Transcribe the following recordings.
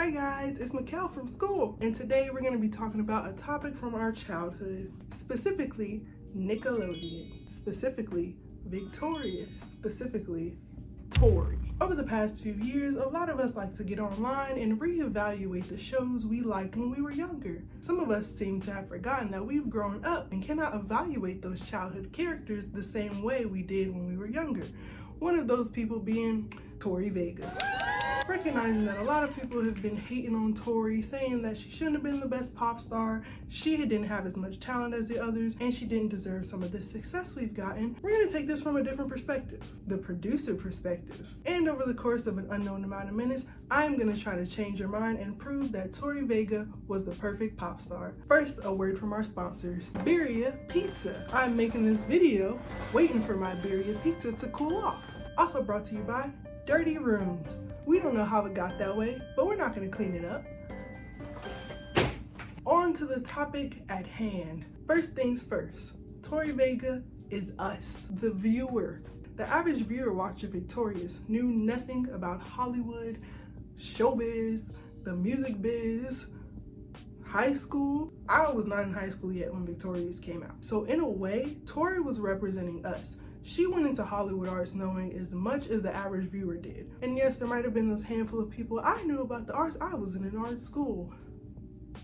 Hi guys, it's Mikael from school, and today we're going to be talking about a topic from our childhood, specifically Nickelodeon, specifically Victorious, specifically Tori. Over the past few years, a lot of us like to get online and reevaluate the shows we liked when we were younger. Some of us seem to have forgotten that we've grown up and cannot evaluate those childhood characters the same way we did when we were younger. One of those people being Tori Vega. Recognizing that a lot of people have been hating on Tori, saying that she shouldn't have been the best pop star, she didn't have as much talent as the others, and she didn't deserve some of the success we've gotten, we're going to take this from a different perspective, the producer perspective. And over the course of an unknown amount of minutes, I'm going to try to change your mind and prove that Tori Vega was the perfect pop star. First, a word from our sponsors, Birria Pizza. I'm making this video waiting for my Birria Pizza to cool off. Also brought to you by Dirty Rooms. We don't know how it got that way, but we're not going to clean it up. On to the topic at hand. First things first, Tori Vega is us, the viewer. The average viewer watching Victorious knew nothing about Hollywood, showbiz, the music biz, high school. I was not in high school yet when Victorious came out. So in a way, Tori was representing us. She went into Hollywood arts knowing as much as the average viewer did. And yes, there might have been this handful of people I knew about the arts. I was in an art school.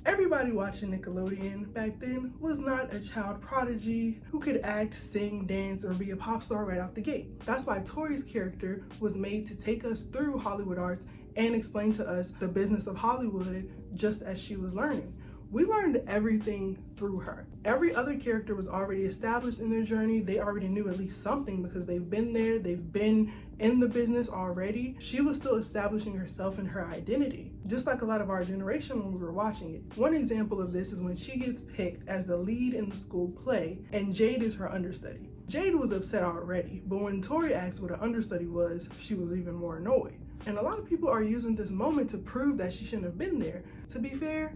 Everybody watching Nickelodeon back then was not a child prodigy who could act, sing, dance, or be a pop star right out the gate. That's why Tori's character was made to take us through Hollywood arts and explain to us the business of Hollywood just as she was learning. We learned everything through her. Every other character was already established in their journey. They already knew at least something because they've been there, they've been in the business already. She was still establishing herself and her identity, just like a lot of our generation when we were watching it. One example of this is when she gets picked as the lead in the school play and Jade is her understudy. Jade was upset already, but when Tori asked what an understudy was, she was even more annoyed. And a lot of people are using this moment to prove that she shouldn't have been there. To be fair,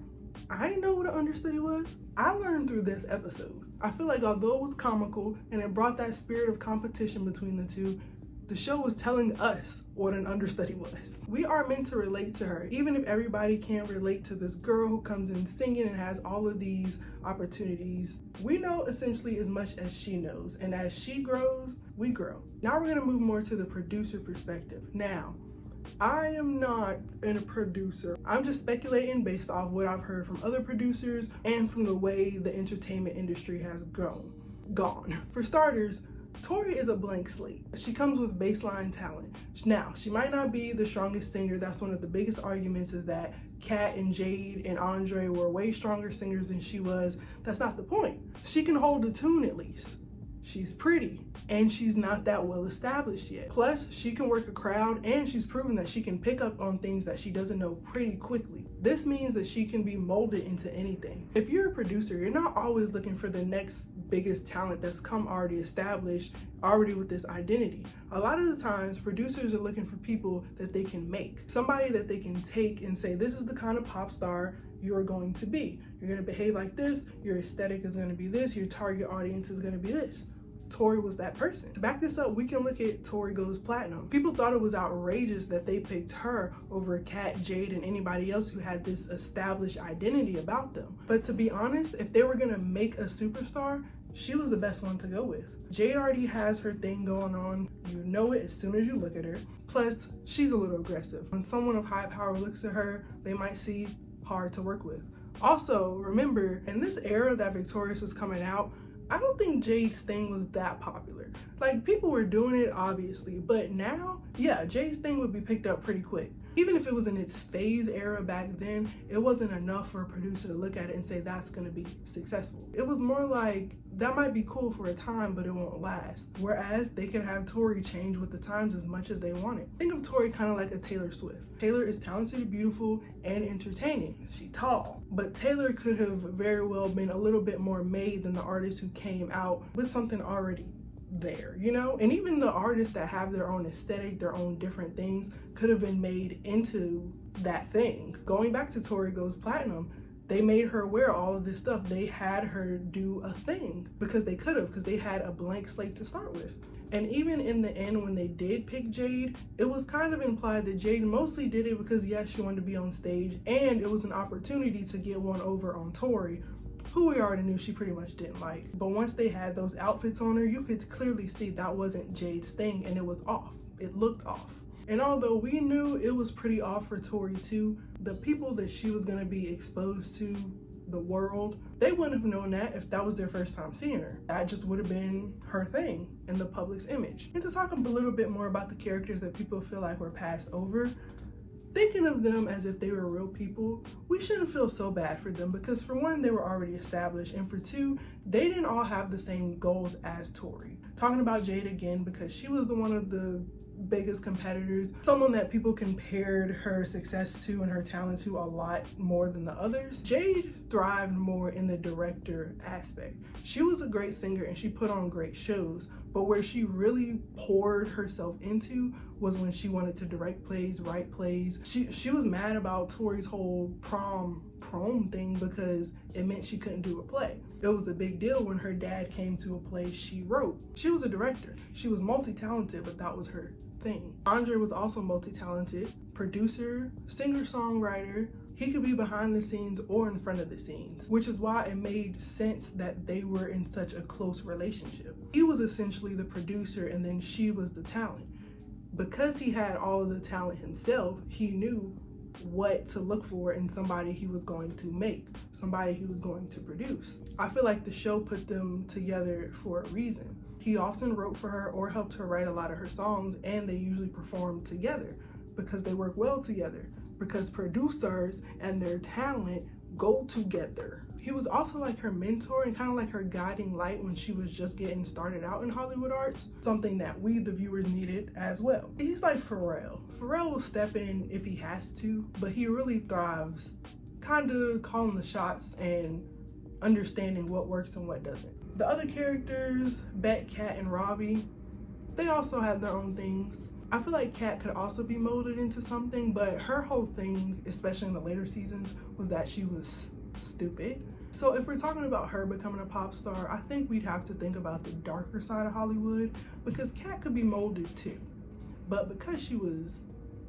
I didn't know what an understudy was. I learned through this episode. I feel like although it was comical and it brought that spirit of competition between the two, the show was telling us what an understudy was. We are meant to relate to her, even if everybody can't relate to this girl who comes in singing and has all of these opportunities. We know essentially as much as she knows, and as she grows, we grow. Now we're gonna move more to the producer perspective. Now, I am not a producer. I'm just speculating based off what I've heard from other producers and from the way the entertainment industry has gone. For starters, Tori is a blank slate. She comes with baseline talent. Now, she might not be the strongest singer. That's one of the biggest arguments, is that Kat and Jade and Andre were way stronger singers than she was. That's not the point. She can hold a tune at least. She's pretty, and she's not that well established yet. Plus, she can work a crowd, and she's proven that she can pick up on things that she doesn't know pretty quickly. This means that she can be molded into anything. If you're a producer, you're not always looking for the next biggest talent that's come already established, already with this identity. A lot of the times, producers are looking for people that they can make. Somebody that they can take and say, this is the kind of pop star you're going to be. You're going to behave like this, your aesthetic is going to be this, your target audience is going to be this. Tori was that person. To back this up, we can look at Tori Goes Platinum. People thought it was outrageous that they picked her over Kat, Jade, and anybody else who had this established identity about them. But to be honest, if they were gonna make a superstar, she was the best one to go with. Jade already has her thing going on. You know it as soon as you look at her. Plus, she's a little aggressive. When someone of high power looks at her, they might see hard to work with. Also, remember, in this era that Victorious was coming out, I don't think Jade's thing was that popular. Like, people were doing it, obviously, but now, yeah, Jade's thing would be picked up pretty quick. Even if it was in its phase era back then, it wasn't enough for a producer to look at it and say that's gonna be successful. It was more like, that might be cool for a time, but it won't last. Whereas they could have Tori change with the times as much as they wanted. Think of Tori kind of like a Taylor Swift. Taylor is talented, beautiful, and entertaining. She's tall. But Taylor could have very well been a little bit more made than the artist who came out with something already there, you know? And even the artists that have their own aesthetic, their own different things, could have been made into that thing. Going back to Tori Goes Platinum, they made her wear all of this stuff. They had her do a thing because they could have, because they had a blank slate to start with. And even in the end, when they did pick Jade, it was kind of implied that Jade mostly did it because yes, she wanted to be on stage, and it was an opportunity to get one over on Tori, who we already knew she pretty much didn't like. But once they had those outfits on her, you could clearly see that wasn't Jade's thing, and it was off. It looked off. And although we knew it was pretty off for Tori too, the people that she was going to be exposed to, the world, they wouldn't have known that if that was their first time seeing her. That just would have been her thing in the public's image. And to talk a little bit more about the characters that people feel like were passed over, thinking of them as if they were real people, we shouldn't feel so bad for them because for one, they were already established, and for two, they didn't all have the same goals as Tori. Talking about Jade again because she was one of the biggest competitors, someone that people compared her success to and her talent to a lot more than the others. Jade thrived more in the director aspect. She was a great singer and she put on great shows, but where she really poured herself into was when she wanted to direct plays, write plays. She was mad about Tori's whole prom thing because it meant she couldn't do a play. It was a big deal when her dad came to a play she wrote. She was a director. She was multi-talented, but that was her thing. Andre was also multi-talented, producer, singer-songwriter. He could be behind the scenes or in front of the scenes, which is why it made sense that they were in such a close relationship. He was essentially the producer and then she was the talent. Because he had all of the talent himself, he knew what to look for in somebody he was going to make, somebody he was going to produce. I feel like the show put them together for a reason. He often wrote for her or helped her write a lot of her songs, and they usually performed together because they work well together, because producers and their talent go together. He was also like her mentor and kind of like her guiding light when she was just getting started out in Hollywood arts, something that we, the viewers, needed as well. He's like Pharrell. Pharrell will step in if he has to, but he really thrives kind of calling the shots and understanding what works and what doesn't. The other characters, Beck, Kat, and Robbie, they also had their own things. I feel like Kat could also be molded into something, but her whole thing, especially in the later seasons, was that she was stupid. So if we're talking about her becoming a pop star, I think we'd have to think about the darker side of Hollywood, because Kat could be molded too. But because she was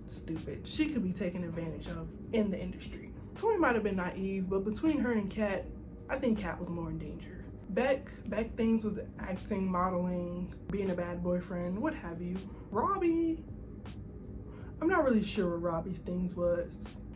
stupid, she could be taken advantage of in the industry. Tori might have been naive, but between her and Kat, I think Kat was more in danger. Beck things was acting, modeling, being a bad boyfriend, what have you. Robbie, I'm not really sure what Robbie's things was.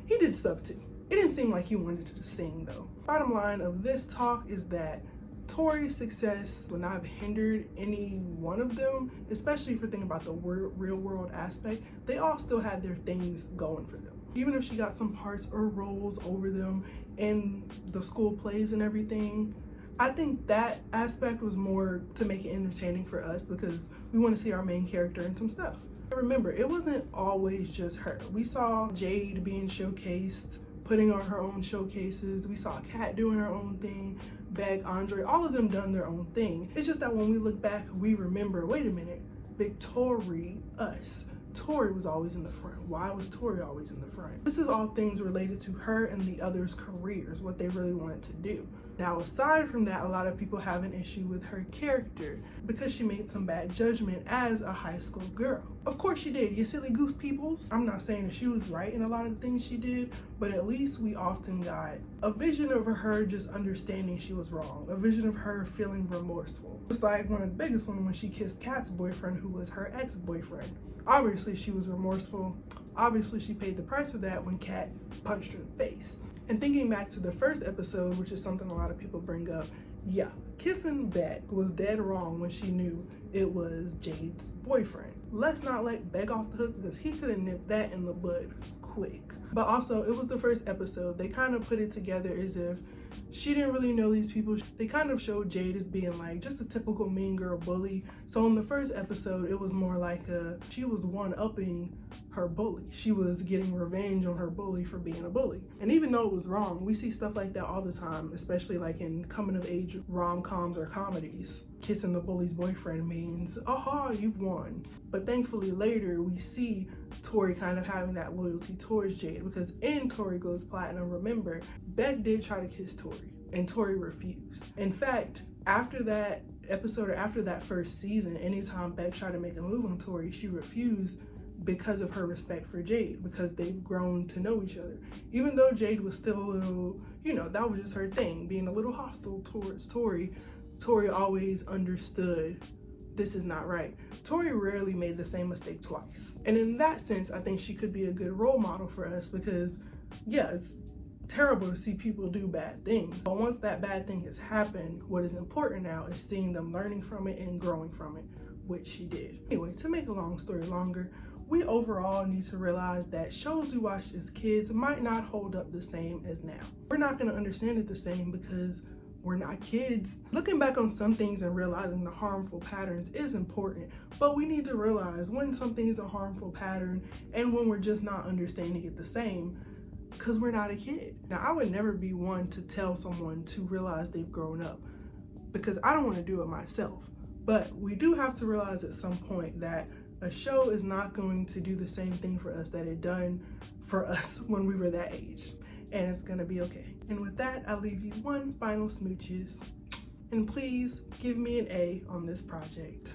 He did stuff too. It didn't seem like he wanted to sing though. Bottom line of this talk is that Tori's success would not have hindered any one of them, especially if you're thinking about the real world aspect. They all still had their things going for them. Even if she got some parts or roles over them in the school plays and everything, I think that aspect was more to make it entertaining for us because we want to see our main character in some stuff. Remember, it wasn't always just her. We saw Jade being showcased, putting on her own showcases. We saw Kat doing her own thing, Beck, Andre, all of them done their own thing. It's just that when we look back, we remember, wait a minute, Victoria, us. Tori was always in the front. Why was Tori always in the front? This is all things related to her and the others' careers, what they really wanted to do. Now, aside from that, a lot of people have an issue with her character because she made some bad judgment as a high school girl. Of course she did, you silly goose peoples. I'm not saying that she was right in a lot of the things she did, but at least we often got a vision of her just understanding she was wrong, a vision of her feeling remorseful. It's like one of the biggest ones when she kissed Kat's boyfriend, who was her ex-boyfriend. Obviously she was remorseful. Obviously she paid the price for that when Kat punched her in the face. And thinking back to the first episode, which is something a lot of people bring up, yeah, kissing Beck was dead wrong when she knew it was Jade's boyfriend. Let's not let Beck off the hook because he could have nipped that in the bud quick. But also, it was the first episode. They kind of put it together as if she didn't really know these people. They kind of showed Jade as being like just a typical mean girl bully. So in the first episode, it was more like she was one-upping her bully. She was getting revenge on her bully for being a bully. And even though it was wrong, we see stuff like that all the time, especially like in coming-of-age rom-coms or comedies. Kissing the bully's boyfriend means, aha, you've won. But thankfully later, we see Tori kind of having that loyalty towards Jade because in Tori Goes Platinum, remember, Beck did try to kiss Tori and Tori refused. In fact, after that episode or after that first season, anytime Beck tried to make a move on Tori, she refused because of her respect for Jade, because they've grown to know each other. Even though Jade was still a little, that was just her thing, being a little hostile towards Tori, Tori always understood this is not right. Tori rarely made the same mistake twice. And in that sense, I think she could be a good role model for us because, yeah, it's terrible to see people do bad things. But once that bad thing has happened, what is important now is seeing them learning from it and growing from it, which she did. Anyway, to make a long story longer, we overall need to realize that shows we watched as kids might not hold up the same as now. We're not going to understand it the same because we're not kids. Looking back on some things and realizing the harmful patterns is important, but we need to realize when something is a harmful pattern and when we're just not understanding it the same because we're not a kid. Now, I would never be one to tell someone to realize they've grown up because I don't want to do it myself. But we do have to realize at some point that a show is not going to do the same thing for us that it done for us when we were that age. And it's gonna be okay. And with that, I'll leave you one final smooches. And please give me an A on this project.